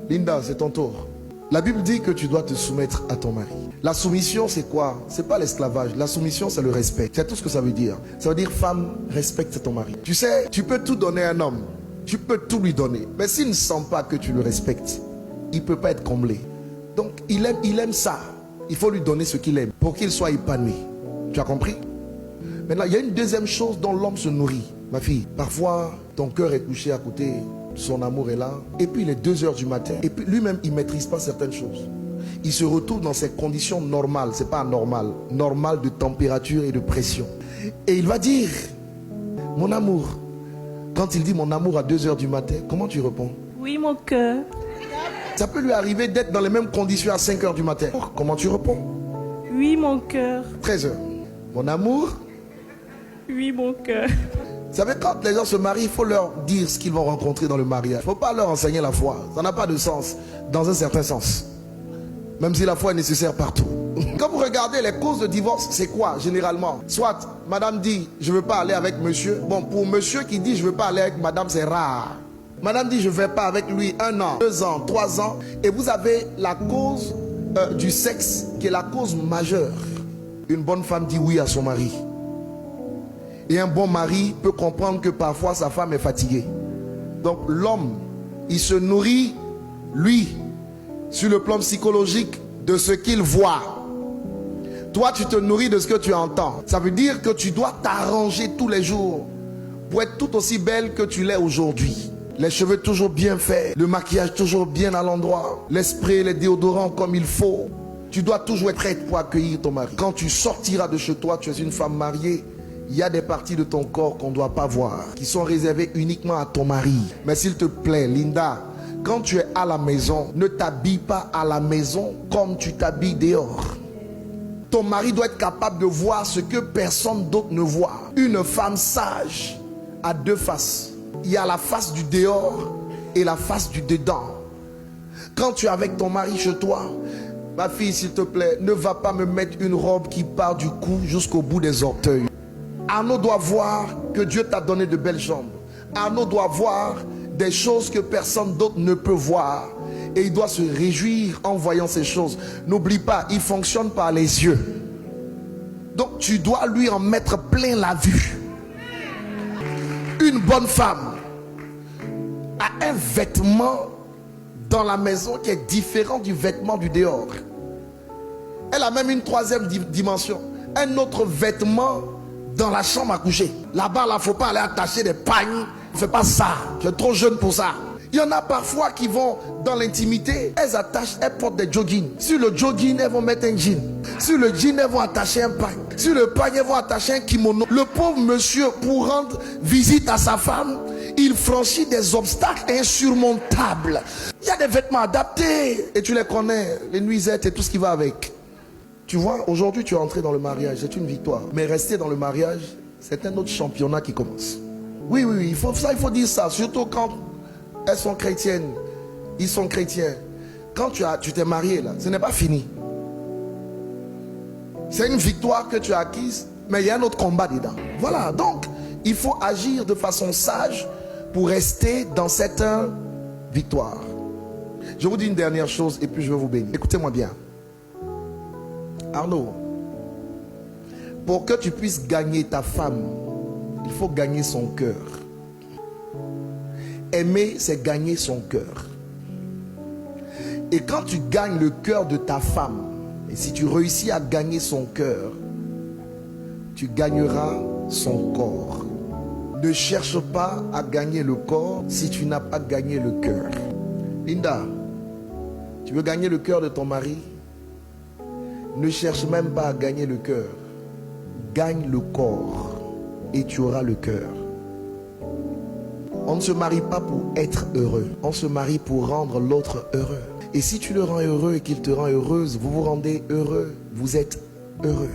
Linda, c'est ton tour. La Bible dit que tu dois te soumettre à ton mari. La soumission, c'est quoi? C'est pas l'esclavage. La soumission, c'est le respect. C'est tout ce que ça veut dire. Ça veut dire, femme, respecte ton mari. Tu sais, tu peux tout donner à un homme. Tu peux tout lui donner. Mais s'il ne sent pas que tu le respectes, il ne peut pas être comblé. Donc, il aime ça. Il faut lui donner ce qu'il aime pour qu'il soit épanoui. Tu as compris? Maintenant, il y a une deuxième chose dont l'homme se nourrit. Ma fille, parfois, ton cœur est couché à côté, son amour est là, et puis il est 2 h du matin, et puis lui-même, il ne maîtrise pas certaines choses. Il se retrouve dans ses conditions normales, c'est pas anormal, normales de température et de pression. Et il va dire, mon amour, quand il dit mon amour à 2 h du matin, comment tu réponds? Oui, mon cœur. Ça peut lui arriver d'être dans les mêmes conditions à 5 h du matin. Comment tu réponds? Oui, mon cœur. 13 h. Mon amour? Oui, mon cœur. Vous savez, quand les gens se marient, il faut leur dire ce qu'ils vont rencontrer dans le mariage. Il ne faut pas leur enseigner la foi. Ça n'a pas de sens, dans un certain sens. Même si la foi est nécessaire partout. Quand vous regardez les causes de divorce, c'est quoi généralement? Soit, madame dit, je ne veux pas aller avec monsieur. Bon, pour monsieur qui dit, je ne veux pas aller avec madame, c'est rare. Madame dit, je ne vais pas avec lui 1 an, 2 ans, 3 ans. Et vous avez la cause du sexe qui est la cause majeure. Une bonne femme dit oui à son mari. Et un bon mari peut comprendre que parfois sa femme est fatiguée. Donc l'homme, il se nourrit, lui, sur le plan psychologique, de ce qu'il voit. Toi, tu te nourris de ce que tu entends. Ça veut dire que tu dois t'arranger tous les jours pour être tout aussi belle que tu l'es aujourd'hui. Les cheveux toujours bien faits, le maquillage toujours bien à l'endroit, les sprays, les déodorants comme il faut. Tu dois toujours être prête pour accueillir ton mari. Quand tu sortiras de chez toi, tu es une femme mariée. Il y a des parties de ton corps qu'on ne doit pas voir, qui sont réservées uniquement à ton mari. Mais s'il te plaît, Linda, quand tu es à la maison, ne t'habille pas à la maison comme tu t'habilles dehors. Ton mari doit être capable de voir ce que personne d'autre ne voit. Une femme sage a 2 faces. Il y a la face du dehors et la face du dedans. Quand tu es avec ton mari chez toi, ma fille, s'il te plaît, ne va pas me mettre une robe qui part du cou jusqu'au bout des orteils. Arnaud doit voir que Dieu t'a donné de belles jambes. Arnaud doit voir des choses que personne d'autre ne peut voir. Et il doit se réjouir en voyant ces choses. N'oublie pas, il fonctionne par les yeux. Donc tu dois lui en mettre plein la vue. Une bonne femme a un vêtement dans la maison qui est différent du vêtement du dehors. Elle a même une 3e dimension. Un autre vêtement dans la chambre à coucher. Là-bas, il ne faut pas aller attacher des pagnes. Ne fais pas ça. Tu es trop jeune pour ça. Il y en a parfois qui vont dans l'intimité. Elles portent des joggings. Sur le jogging, elles vont mettre un jean. Sur le jean, elles vont attacher un pagne. Sur le pagne, elles vont attacher un kimono. Le pauvre monsieur, pour rendre visite à sa femme, il franchit des obstacles insurmontables. Il y a des vêtements adaptés. Et tu les connais. Les nuisettes et tout ce qui va avec. Tu vois, aujourd'hui tu es entré dans le mariage, c'est une victoire. Mais rester dans le mariage, c'est un autre championnat qui commence. Oui, il faut dire ça. Surtout quand elles sont chrétiennes, ils sont chrétiens. Quand tu t'es marié là, ce n'est pas fini. C'est une victoire que tu as acquise, mais il y a un autre combat dedans. Voilà, donc il faut agir de façon sage pour rester dans cette victoire. Je vous dis une dernière chose et puis je vais vous bénir. Écoutez-moi bien. Arnaud, pour que tu puisses gagner ta femme, il faut gagner son cœur. Aimer, c'est gagner son cœur. Et quand tu gagnes le cœur de ta femme, et si tu réussis à gagner son cœur, tu gagneras son corps. Ne cherche pas à gagner le corps si tu n'as pas gagné le cœur. Linda, tu veux gagner le cœur de ton mari? Ne cherche même pas à gagner le cœur. Gagne le corps et tu auras le cœur. On ne se marie pas pour être heureux. On se marie pour rendre l'autre heureux. Et si tu le rends heureux et qu'il te rend heureuse, vous vous rendez heureux. Vous êtes heureux.